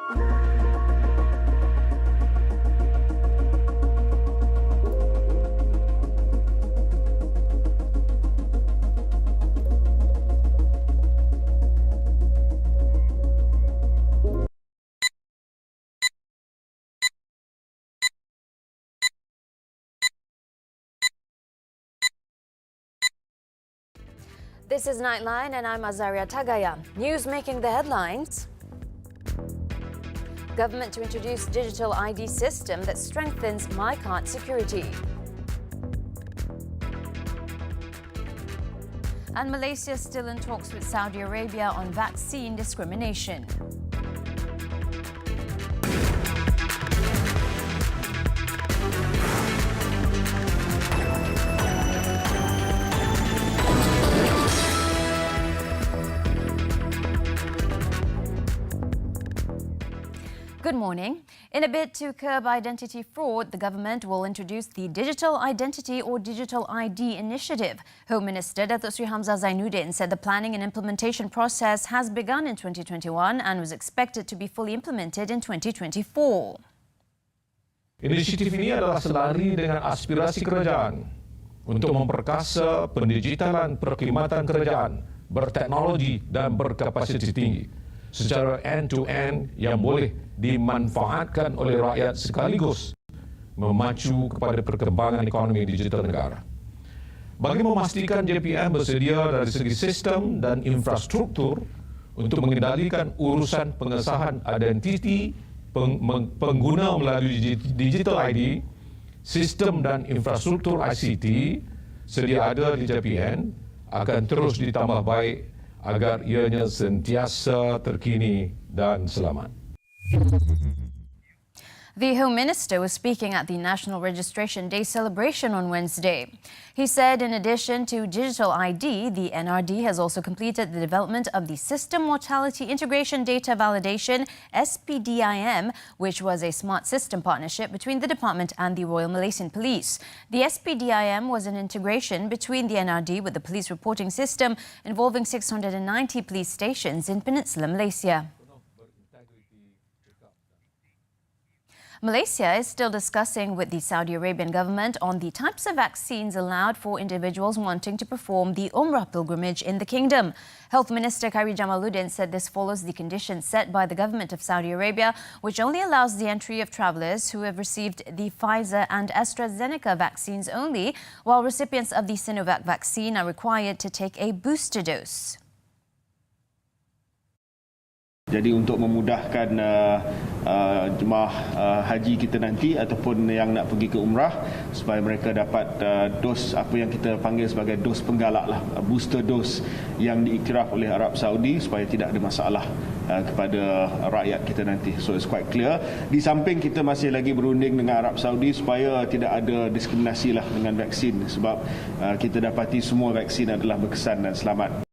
This is Nightline and I'm Azaria Tagaya. News making the headlines. Government to introduce digital ID system that strengthens MyCard security. And Malaysia still in talks with Saudi Arabia on vaccine discrimination. Good morning. In a bid to curb identity fraud, the government will introduce the Digital Identity or Digital ID initiative. Home Minister Datuk Sri Hamzah Zainuddin said the planning and implementation process has begun in 2021 and was expected to be fully implemented in 2024. Inisiatif ini adalah selari dengan aspirasi kerajaan untuk memperkasa pendigitalan perkhidmatan kerajaan berteknologi dan berkapasiti tinggi secara end-to-end yang boleh dimanfaatkan oleh rakyat sekaligus memacu kepada perkembangan ekonomi digital negara. Bagi memastikan JPM bersedia dari segi sistem dan infrastruktur untuk mengendalikan urusan pengesahan identiti pengguna melalui Digital ID, sistem dan infrastruktur ICT sedia ada di JPN akan terus ditambah baik agar ianya sentiasa terkini dan selamat. The Home Minister was speaking at the National Registration Day celebration on Wednesday. He said in addition to digital ID, the NRD has also completed the development of the System Mortality Integration Data Validation SPDIM, which was a smart system partnership between the department and the Royal Malaysian Police. The SPDIM was an integration between the NRD with the police reporting system involving 690 police stations in Peninsular Malaysia. Malaysia is still discussing with the Saudi Arabian government on the types of vaccines allowed for individuals wanting to perform the Umrah pilgrimage in the kingdom. Health Minister Khairi Jamaluddin said this follows the conditions set by the government of Saudi Arabia, which only allows the entry of travellers who have received the Pfizer and AstraZeneca vaccines only, while recipients of the Sinovac vaccine are required to take a booster dose. Jadi untuk memudahkan jemaah haji kita nanti ataupun yang nak pergi ke umrah supaya mereka dapat dos apa yang kita panggil sebagai dos penggalak lah, booster dose yang diiktiraf oleh Arab Saudi supaya tidak ada masalah kepada rakyat kita nanti. So it's quite clear. Di samping kita masih lagi berunding dengan Arab Saudi supaya tidak ada diskriminasi lah dengan vaksin sebab kita dapati semua vaksin adalah berkesan dan selamat.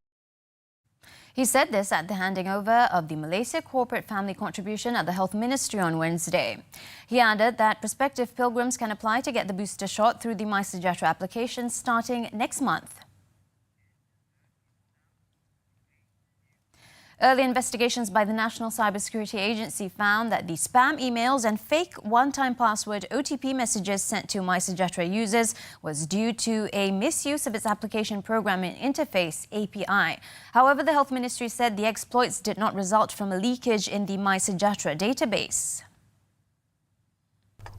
He said this at the handing over of the Malaysia Corporate Family Contribution at the Health Ministry on Wednesday. He added that prospective pilgrims can apply to get the booster shot through the MySejahtera application starting next month. Early investigations by the National Cybersecurity Agency found that the spam emails and fake one-time password OTP messages sent to MySejahtera users was due to a misuse of its application programming interface API. However, the Health Ministry said the exploits did not result from a leakage in the MySejahtera database.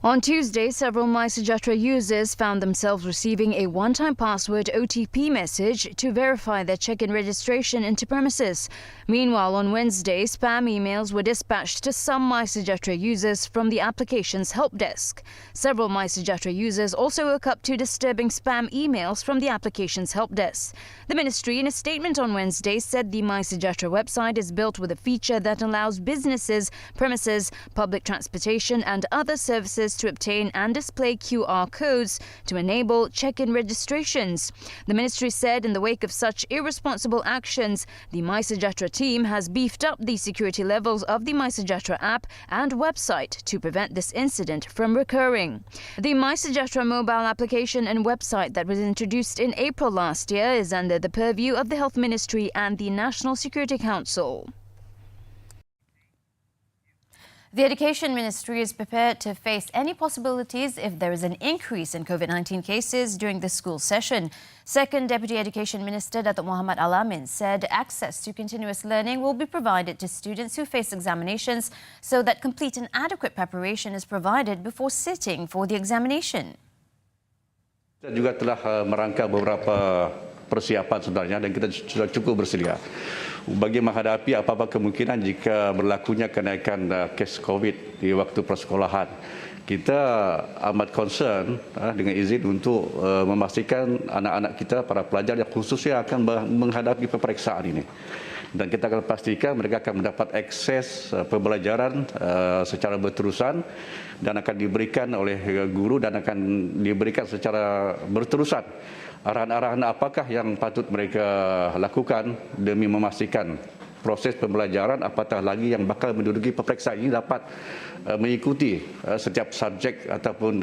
On Tuesday, several MySejahtera users found themselves receiving a one-time password OTP message to verify their check-in registration into premises. Meanwhile, on Wednesday, spam emails were dispatched to some MySejahtera users from the application's help desk. Several MySejahtera users also woke up to disturbing spam emails from the application's help desk. The ministry, in a statement on Wednesday, said the MySejahtera website is built with a feature that allows businesses, premises, public transportation and other services to obtain and display QR codes to enable check-in registrations. The ministry said in the wake of such irresponsible actions, the MySejahtera team has beefed up the security levels of the MySejahtera app and website to prevent this incident from recurring. The MySejahtera mobile application and website that was introduced in April last year is under the purview of the Health Ministry and the National Security Council. The Education Ministry is prepared to face any possibilities if there is an increase in COVID-19 cases during the school session. Second Deputy Education Minister Datuk Muhammad Al-Amin said access to continuous learning will be provided to students who face examinations so that complete and adequate preparation is provided before sitting for the examination. Kita juga telah merangka beberapa persiapan sebenarnya dan kita sudah cukup bersedia bagi menghadapi apa-apa kemungkinan jika berlakunya kenaikan kes COVID di waktu persekolahan. Kita amat concern dengan izin untuk memastikan anak-anak kita, para pelajar yang khususnya akan menghadapi peperiksaan ini. Dan kita akan pastikan mereka akan mendapat akses pembelajaran secara berterusan dan akan diberikan oleh guru dan akan diberikan secara berterusan arahan-arahan apakah yang patut mereka lakukan demi memastikan proses pembelajaran apatah lagi yang bakal menduduki peperiksaan ini dapat mengikuti setiap subjek ataupun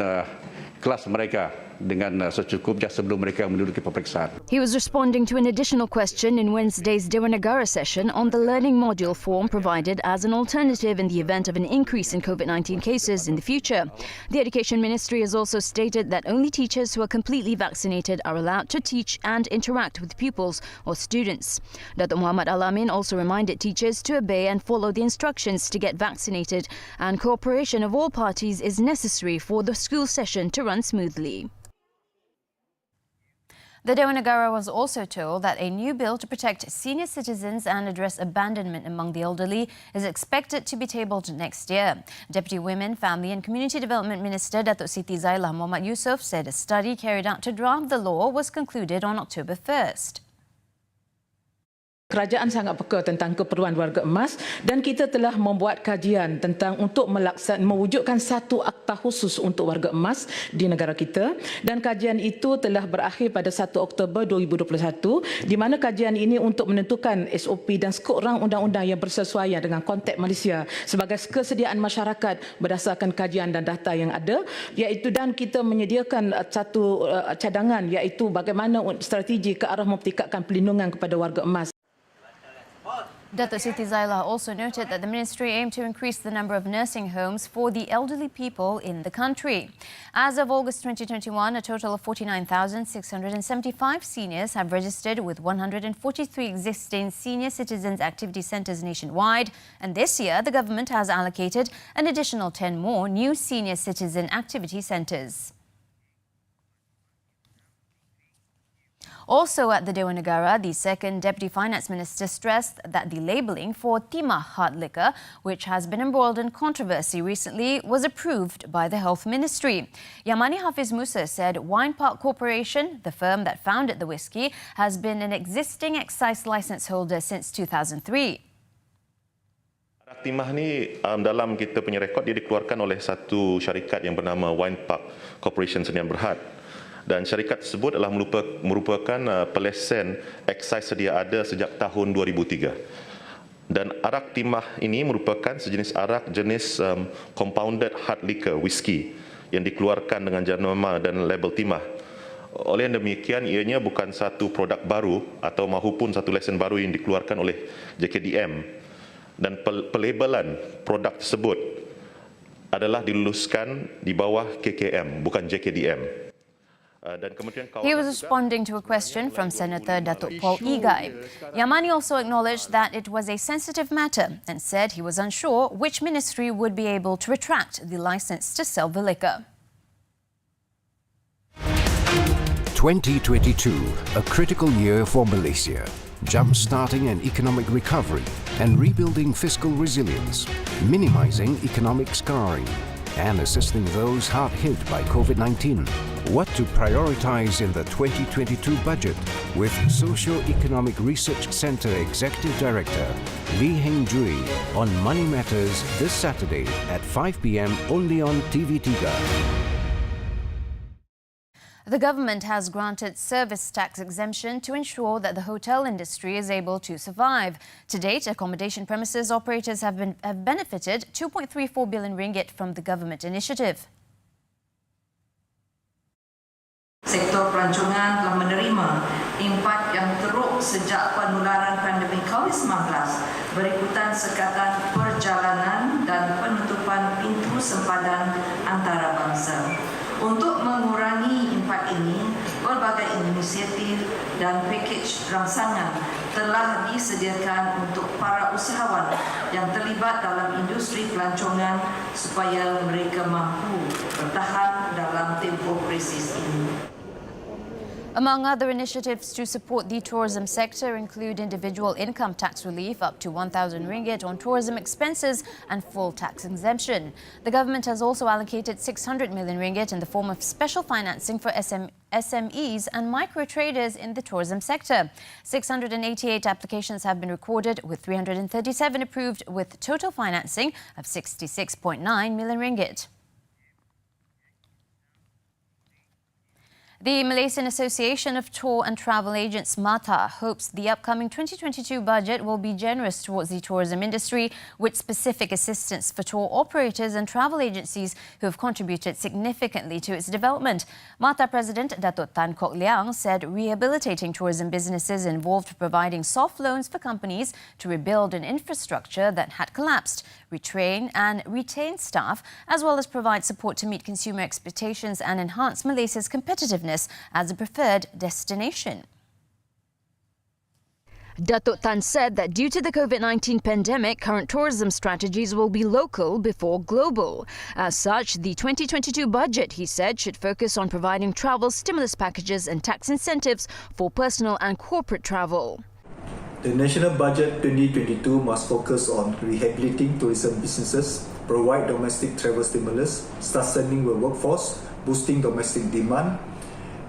kelas mereka dengan secukupnya sebelum mereka menduduki peperiksaan. He was responding to an additional question in Wednesday's Dewan Negara session on the learning module form provided as an alternative in the event of an increase in COVID-19 cases in the future. The Education Ministry has also stated that only teachers who are completely vaccinated are allowed to teach and interact with pupils or students. Datuk Muhammad Al-Amin also reminded teachers to obey and follow the instructions to get vaccinated, and cooperation of all parties is necessary for the school session to run smoothly. The Dewan Negara was also told that a new bill to protect senior citizens and address abandonment among the elderly is expected to be tabled next year. Deputy Women, Family and Community Development Minister Datuk Siti Zailah Muhammad Yusof said a study carried out to draft the law was concluded on October 1st. Kerajaan sangat peka tentang keperluan warga emas dan kita telah membuat kajian tentang untuk mewujudkan satu akta khusus untuk warga emas di negara kita, dan kajian itu telah berakhir pada 1 Oktober 2021 di mana kajian ini untuk menentukan SOP dan skop rang undang-undang yang bersesuaian dengan konteks Malaysia sebagai kesediaan masyarakat berdasarkan kajian dan data yang ada, iaitu dan kita menyediakan satu cadangan iaitu bagaimana strategi ke arah mempertingkatkan perlindungan kepada warga emas. Datuk Siti Zailah also noted that the ministry aimed to increase the number of nursing homes for the elderly people in the country. As of August 2021, a total of 49,675 seniors have registered with 143 existing senior citizens activity centres nationwide, and this year the government has allocated an additional 10 more new senior citizen activity centres. Also at the Dewan Negara, the second Deputy Finance Minister stressed that the labelling for Timah hard liquor, which has been embroiled in controversy recently, was approved by the Health Ministry. Yamani Hafiz Musa said Wine Park Corporation, the firm that founded the whisky, has been an existing excise licence holder since 2003. Timah ni dalam kita punya rekod dia dikeluarkan oleh satu syarikat yang bernama Wine Park Corporation Sdn Bhd. Dan syarikat tersebut adalah merupakan pelesen excise sedia ada sejak tahun 2003. Dan arak Timah ini merupakan sejenis arak jenis compounded hard liquor whisky yang dikeluarkan dengan jenama dan label Timah. Oleh demikian, ianya bukan satu produk baru atau mahupun satu lesen baru yang dikeluarkan oleh JKDM. Dan pelabelan produk tersebut adalah diluluskan di bawah KKM, bukan JKDM. He was responding to a question from Senator Datuk Paul Igai. Yamani also acknowledged that it was a sensitive matter and said he was unsure which ministry would be able to retract the licence to sell the liquor. 2022, a critical year for Malaysia, jump-starting an economic recovery and rebuilding fiscal resilience, minimising economic scarring, and assisting those hard hit by COVID-19. What to prioritise in the 2022 budget with Socio-Economic Research Centre Executive Director Lee Heng Jui on Money Matters this Saturday at 5 p.m. only on TV3. The government has granted service tax exemption to ensure that the hotel industry is able to survive. To date, accommodation premises operators have benefited 2.34 billion ringgit from the government initiative. Sektor pelancongan telah menerima impak yang teruk sejak penularan pandemik COVID-19 berikutan sekatan perjalanan dan penutupan sempadan antarabangsa. Untuk mengurangi impak ini, berbagai inisiatif dan pakej rangsangan telah disediakan untuk para usahawan yang terlibat dalam industri pelancongan supaya mereka mampu bertahan dalam tempoh krisis ini. Among other initiatives to support the tourism sector include individual income tax relief up to 1,000 ringgit on tourism expenses and full tax exemption. The government has also allocated 600 million ringgit in the form of special financing for SMEs and micro traders in the tourism sector. 688 applications have been recorded, with 337 approved, with total financing of 66.9 million ringgit. The Malaysian Association of Tour and Travel Agents, MATA, hopes the upcoming 2022 budget will be generous towards the tourism industry, with specific assistance for tour operators and travel agencies who have contributed significantly to its development. MATA President Datuk Tan Kok Leang said rehabilitating tourism businesses involved providing soft loans for companies to rebuild an infrastructure that had collapsed, retrain and retain staff, as well as provide support to meet consumer expectations and enhance Malaysia's competitiveness as a preferred destination. Datuk Tan said that due to the COVID-19 pandemic, current tourism strategies will be local before global. As such, the 2022 budget, he said, should focus on providing travel stimulus packages and tax incentives for personal and corporate travel. The National Budget 2022 must focus on rehabilitating tourism businesses, provide domestic travel stimulus, sustaining the workforce, boosting domestic demand,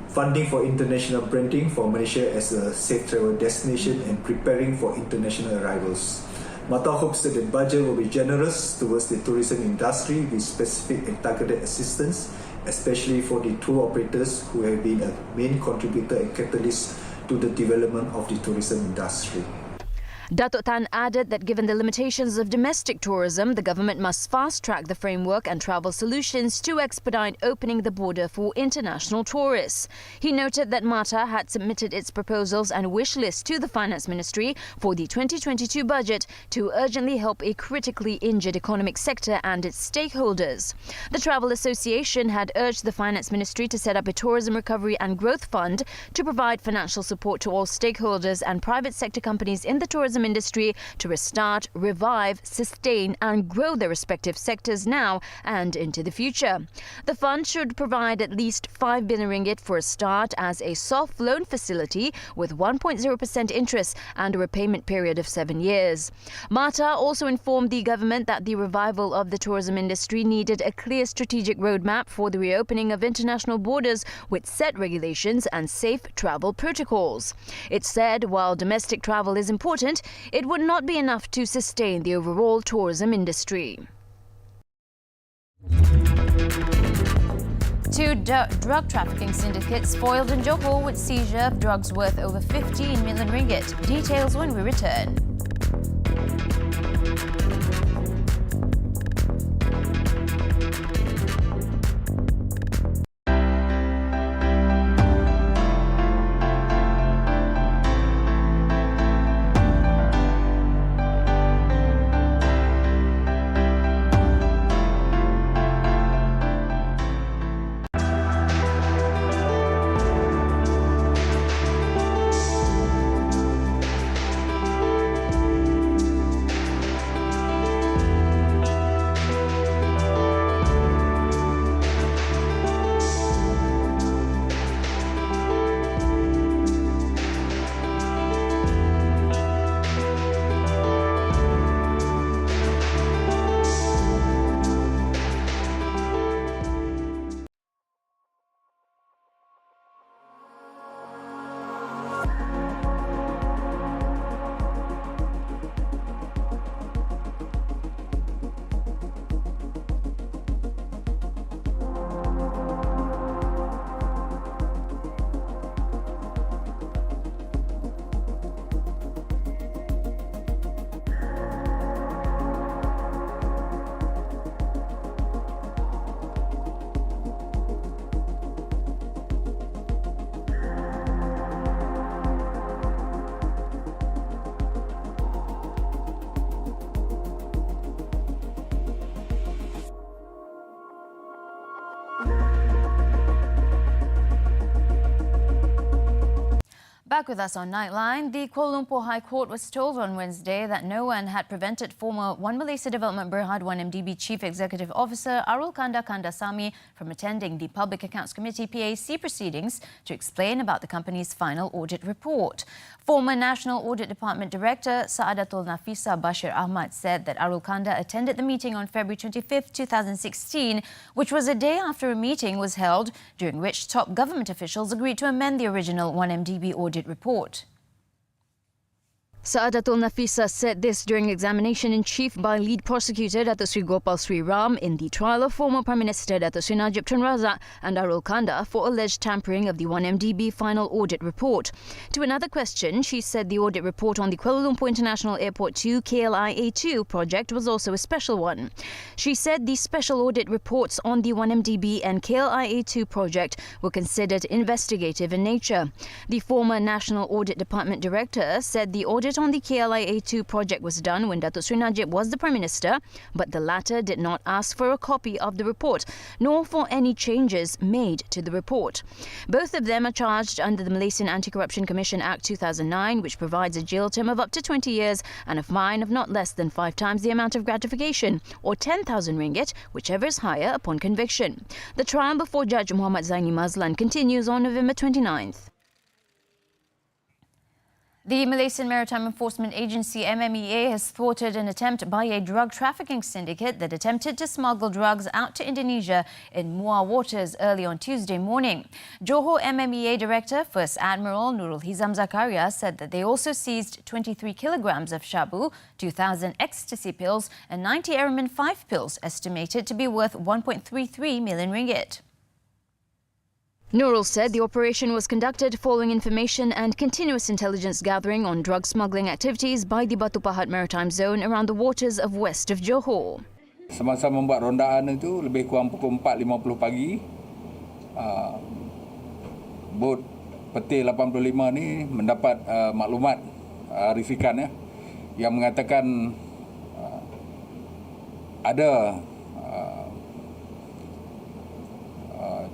funding for international branding for Malaysia as a safe travel destination, and preparing for international arrivals. MATA hopes that the budget will be generous towards the tourism industry with specific and targeted assistance, especially for the tour operators who have been a main contributor and catalyst to the development of the tourism industry. Datuk Tan added that given the limitations of domestic tourism, the government must fast-track the framework and travel solutions to expedite opening the border for international tourists. He noted that MATA had submitted its proposals and wish list to the Finance Ministry for the 2022 budget to urgently help a critically injured economic sector and its stakeholders. The Travel Association had urged the Finance Ministry to set up a Tourism Recovery and Growth Fund to provide financial support to all stakeholders and private sector companies in the tourism industry to restart, revive, sustain and grow their respective sectors now and into the future. The fund should provide at least 5 billion ringgit for a start as a soft loan facility with 1.0% interest and a repayment period of 7 years. MATA also informed the government that the revival of the tourism industry needed a clear strategic roadmap for the reopening of international borders with set regulations and safe travel protocols. It said while domestic travel is important, it would not be enough to sustain the overall tourism industry. Two drug trafficking syndicates foiled in Johor with seizure of drugs worth over 15 million ringgit. Details when we return. Back with us on Nightline, the Kuala Lumpur High Court was told on Wednesday that no one had prevented former One Malaysia Development Berhad 1MDB Chief Executive Officer Arul Kanda Kandasamy from attending the Public Accounts Committee PAC proceedings to explain about the company's final audit report. Former National Audit Department Director Saadatul Nafisa Bashir Ahmad said that Arul Kanda attended the meeting on February 25, 2016, which was a day after a meeting was held during which top government officials agreed to amend the original 1MDB audit report. Saadatul Nafisa said this during examination-in-chief by lead prosecutor Datuk Sri Gopal Sri Ram in the trial of former Prime Minister Datuk Sri Najib Tun Razak and Arul Kanda for alleged tampering of the 1MDB final audit report. To another question, she said the audit report on the Kuala Lumpur International Airport 2 KLIA2 project was also a special one. She said the special audit reports on the 1MDB and KLIA2 project were considered investigative in nature. The former National Audit Department Director said the audit on the KLIA2 project was done when Datuk Sri Najib was the Prime Minister, but the latter did not ask for a copy of the report, nor for any changes made to the report. Both of them are charged under the Malaysian Anti-Corruption Commission Act 2009, which provides a jail term of up to 20 years and a fine of not less than 5 times the amount of gratification, or 10,000 ringgit, whichever is higher upon conviction. The trial before Judge Muhammad Zaini Mazlan continues on November 29th. The Malaysian Maritime Enforcement Agency MMEA has thwarted an attempt by a drug trafficking syndicate that attempted to smuggle drugs out to Indonesia in Muar waters early on Tuesday morning. Johor MMEA Director First Admiral Nurul Hizam Zakaria said that they also seized 23 kilograms of shabu, 2,000 ecstasy pills and 90 Aramin 5 pills estimated to be worth 1.33 million ringgit. Nurul said the operation was conducted following information and continuous intelligence gathering on drug smuggling activities by the Batu Pahat Maritime Zone around the waters of west of Johor. Semasa membuat rondaan itu lebih kurang pukul 4.50 pagi, bot peti 85 ni mendapat maklumat risikan yang mengatakan ada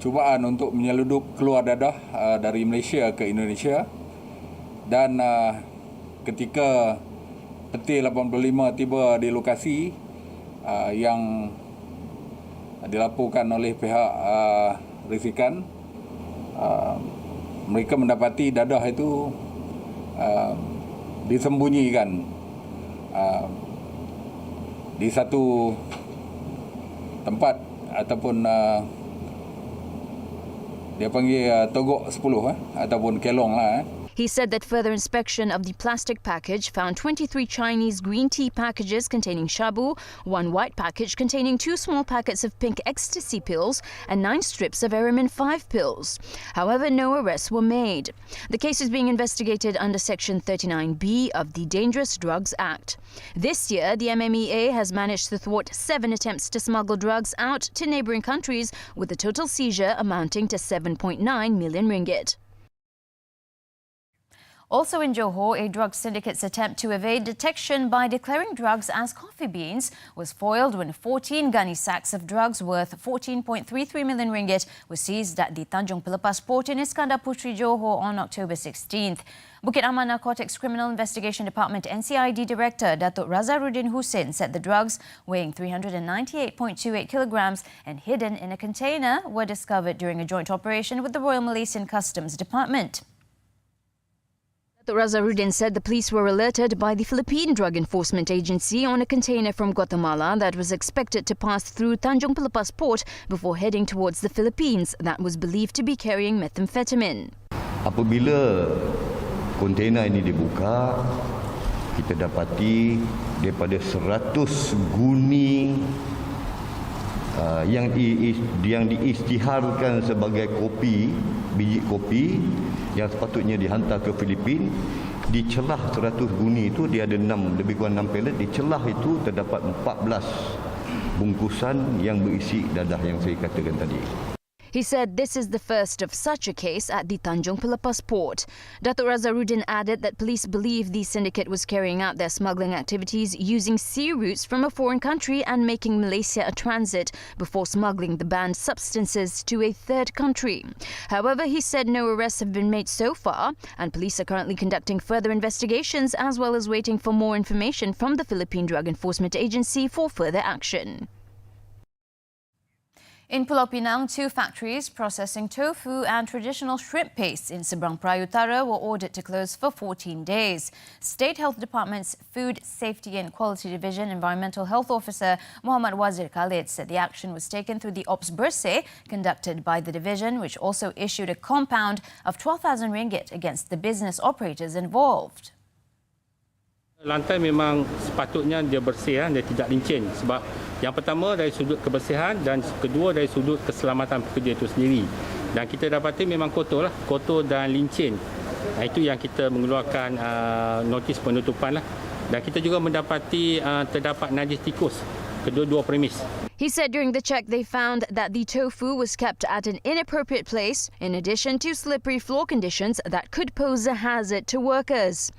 cubaan untuk menyeludup keluar dadah dari Malaysia ke Indonesia, dan ketika peti 85 tiba di lokasi yang dilaporkan oleh pihak risikan, mereka mendapati dadah itu disembunyikan di satu tempat ataupun dia panggil togok 10 ataupun kelong lah. He said that further inspection of the plastic package found 23 Chinese green tea packages containing shabu, 1 white package containing 2 small packets of pink ecstasy pills and 9 strips of Aramin 5 pills. However, no arrests were made. The case is being investigated under Section 39B of the Dangerous Drugs Act. This year, the MMEA has managed to thwart 7 attempts to smuggle drugs out to neighbouring countries, with a total seizure amounting to 7.9 million ringgit. Also in Johor, a drug syndicate's attempt to evade detection by declaring drugs as coffee beans was foiled when 14 gunny sacks of drugs worth 14.33 million ringgit were seized at the Tanjung Pelepas Port in Iskandar Puteri, Johor on October 16th. Bukit Aman Narcotics Criminal Investigation Department NCID Director Datuk Razaruddin Hussein said the drugs, weighing 398.28 kilograms and hidden in a container, were discovered during a joint operation with the Royal Malaysian Customs Department. Datuk Razaruddin said the police were alerted by the Philippine Drug Enforcement Agency on a container from Guatemala that was expected to pass through Tanjung Pelepas Port before heading towards the Philippines that was believed to be carrying methamphetamine. Apabila kontainer ini dibuka, kita dapati daripada 100 guni yang diisytiharkan sebagai kopi, biji kopi yang sepatutnya dihantar ke Filipin, di celah 100 guni itu dia ada lebih kurang 6 pelet, di celah itu terdapat 14 bungkusan yang berisi dadah yang saya katakan tadi. He said this is the first of such a case at the Tanjung Pelepas port. Datuk Razaruddin added that police believe the syndicate was carrying out their smuggling activities using sea routes from a foreign country and making Malaysia a transit before smuggling the banned substances to a third country. However, he said no arrests have been made so far, and police are currently conducting further investigations as well as waiting for more information from the Philippine Drug Enforcement Agency for further action. In Pulau Pinang, 2 factories processing tofu and traditional shrimp paste in Seberang Perai Utara were ordered to close for 14 days. State Health Department's Food Safety and Quality Division Environmental Health Officer Muhammad Wazir Khalid said the action was taken through the Ops Bersih conducted by the division, which also issued a compound of 12,000 ringgit against the business operators involved. Lantai memang sepatutnya dia bersih, dia tidak licin sebab yang pertama dari sudut kebersihan dan kedua dari sudut keselamatan pekerja itu sendiri. Dan kita dapati memang kotor dan licin. Itu yang kita mengeluarkan notis penutupan lah. Dan kita juga mendapati terdapat najis tikus kedua-dua premis. He said during the check they found that the tofu was kept at an inappropriate place, in addition to slippery floor conditions that could pose a hazard to workers.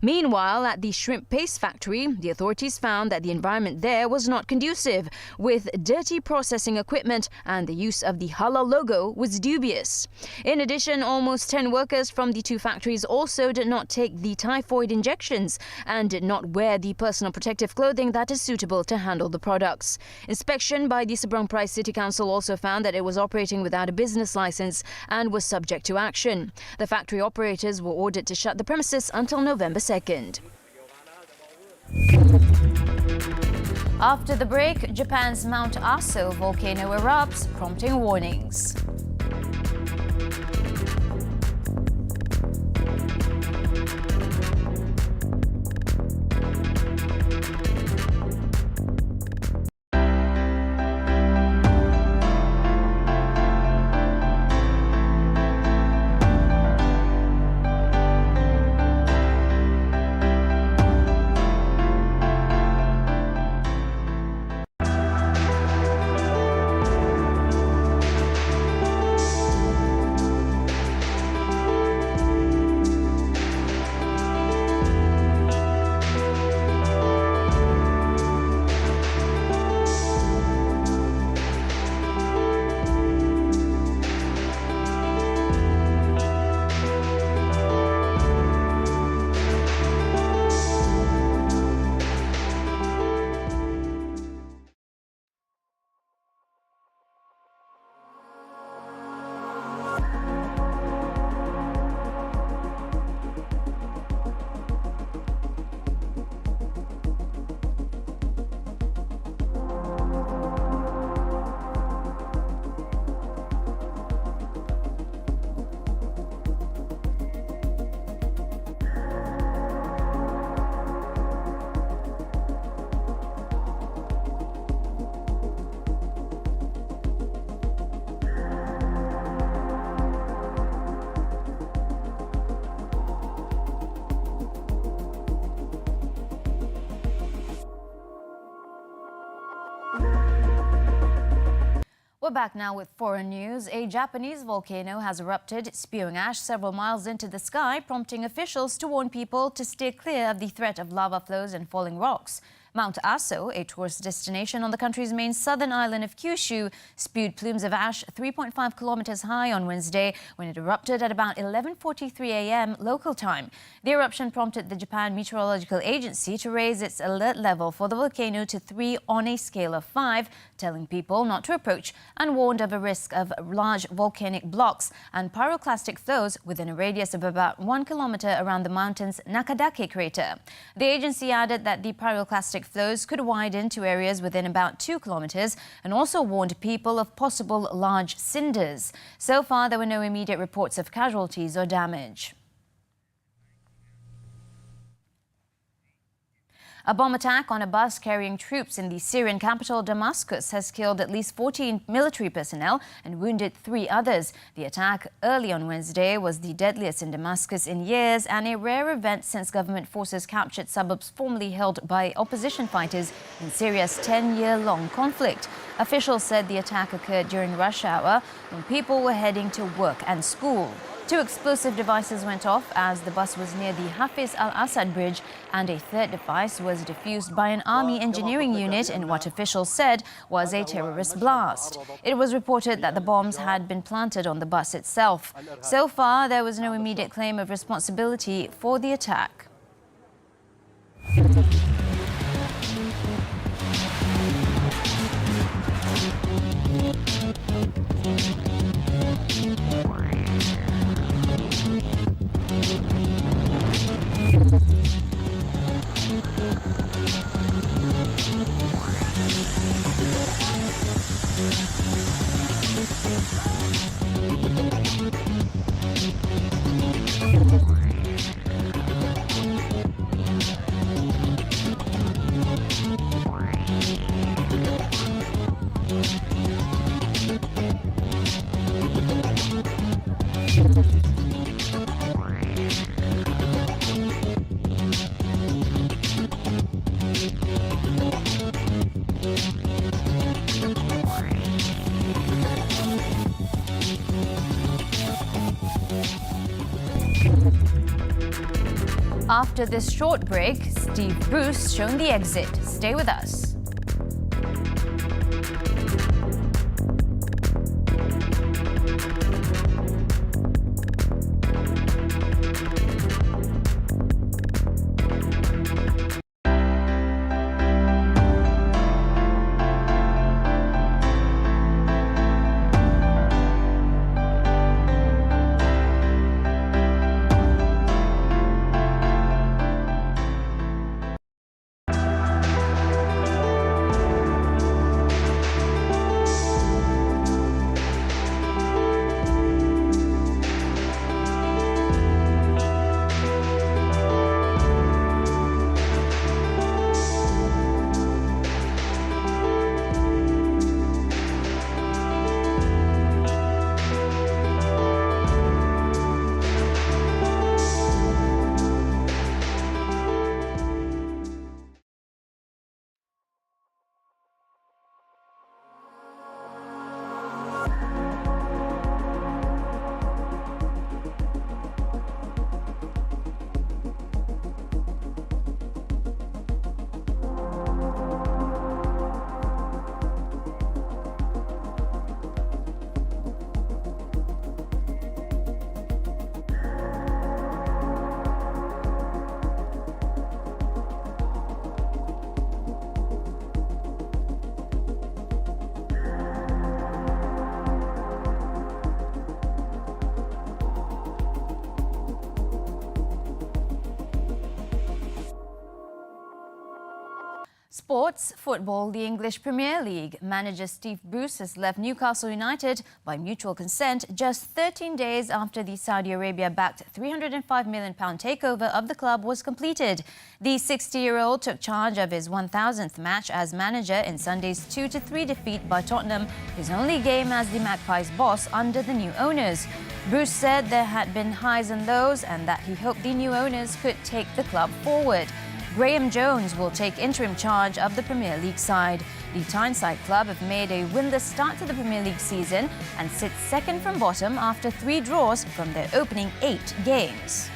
Meanwhile, at the shrimp paste factory, the authorities found that the environment there was not conducive, with dirty processing equipment and the use of the halal logo was dubious. In addition, almost 10 workers from the 2 factories also did not take the typhoid injections and did not wear the personal protective clothing that is suitable to handle the products. Inspection by the Seberang Perai City Council also found that it was operating without a business license and was subject to action. The factory operators were ordered to shut the premises until November 2nd. After the break, Japan's Mount Aso volcano erupts, prompting warnings. We're back now with foreign news. A Japanese volcano has erupted, spewing ash several miles into the sky, prompting officials to warn people to stay clear of the threat of lava flows and falling rocks. Mount Aso, a tourist destination on the country's main southern island of Kyushu, spewed plumes of ash 3.5 kilometers high on Wednesday when it erupted at about 11:43 a.m. local time. The eruption prompted the Japan Meteorological Agency to raise its alert level for the volcano to 3 on a scale of 5, telling people not to approach, and warned of a risk of large volcanic blocks and pyroclastic flows within a radius of about 1 kilometer around the mountain's Nakadake crater. The agency added that the pyroclastic flows could widen to areas within about 2 kilometers and also warned people of possible large cinders. So far, there were no immediate reports of casualties or damage. A bomb attack on a bus carrying troops in the Syrian capital Damascus has killed at least 14 military personnel and wounded 3 others. The attack early on Wednesday was the deadliest in Damascus in years and a rare event since government forces captured suburbs formerly held by opposition fighters in Syria's 10-year-long conflict. Officials said the attack occurred during rush hour when people were heading to work and school. 2 explosive devices went off as the bus was near the Hafiz Al-Assad Bridge, and a third device was defused by an army engineering unit in what officials said was a terrorist blast. It was reported that the bombs had been planted on the bus itself. So far, there was no immediate claim of responsibility for the attack. After this short break, Steve Bruce shown the exit. Stay with us. Sports, football, the English Premier League. Manager Steve Bruce has left Newcastle United by mutual consent just 13 days after the Saudi Arabia-backed £305 million takeover of the club was completed. The 60-year-old took charge of his 1,000th match as manager in Sunday's 2-3 defeat by Tottenham, his only game as the Magpies' boss under the new owners. Bruce said there had been highs and lows and that he hoped the new owners could take the club forward. Graham Jones will take interim charge of the Premier League side. The Tyneside club have made a winless start to the Premier League season and sit second from bottom after 3 draws from their opening 8 games.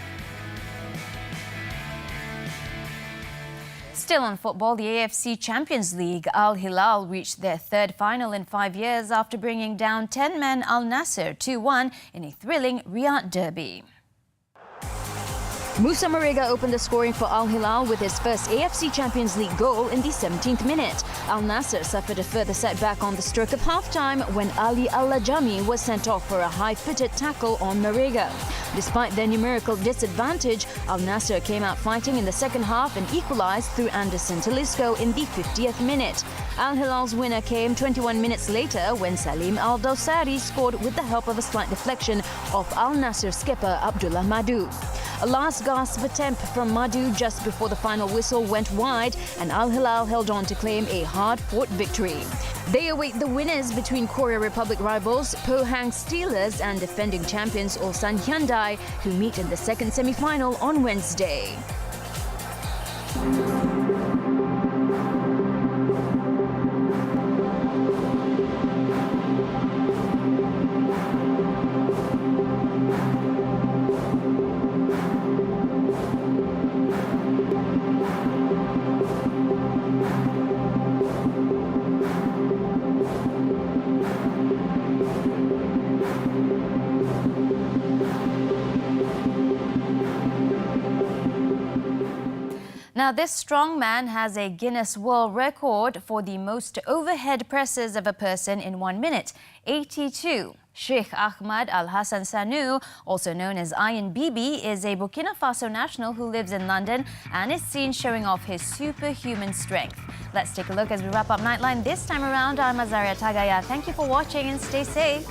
Still on football, the AFC Champions League, Al Hilal reached their 3rd final in 5 years after bringing down 10-man Al Nassr 2-1 in a thrilling Riyadh derby. Moussa Marega opened the scoring for Al Hilal with his first AFC Champions League goal in the 17th minute. Al Nassr suffered a further setback on the stroke of half-time when Ali Al-Lajami was sent off for a high-footed tackle on Marega. Despite their numerical disadvantage, Al Nassr came out fighting in the second half and equalised through Anderson Talisco in the 50th minute. Al Hilal's winner came 21 minutes later when Salim Al-Dawsari scored with the help of a slight deflection of Al Nassr skipper Abdullah Madu. A last-gasp attempt from Madu just before the final whistle went wide and Al Hilal held on to claim a hard-fought victory. They await the winners between Korea Republic rivals Pohang Steelers and defending champions Ulsan Hyundai, who meet in the second semi-final on Wednesday. Now, this strong man has a Guinness World Record for the most overhead presses of a person in 1 minute, 82. Sheikh Ahmad Al-Hassan Sanu, also known as Iron Bibi, is a Burkina Faso national who lives in London and is seen showing off his superhuman strength. Let's take a look as we wrap up Nightline this time around. I'm Azaria Tagaya. Thank you for watching and stay safe.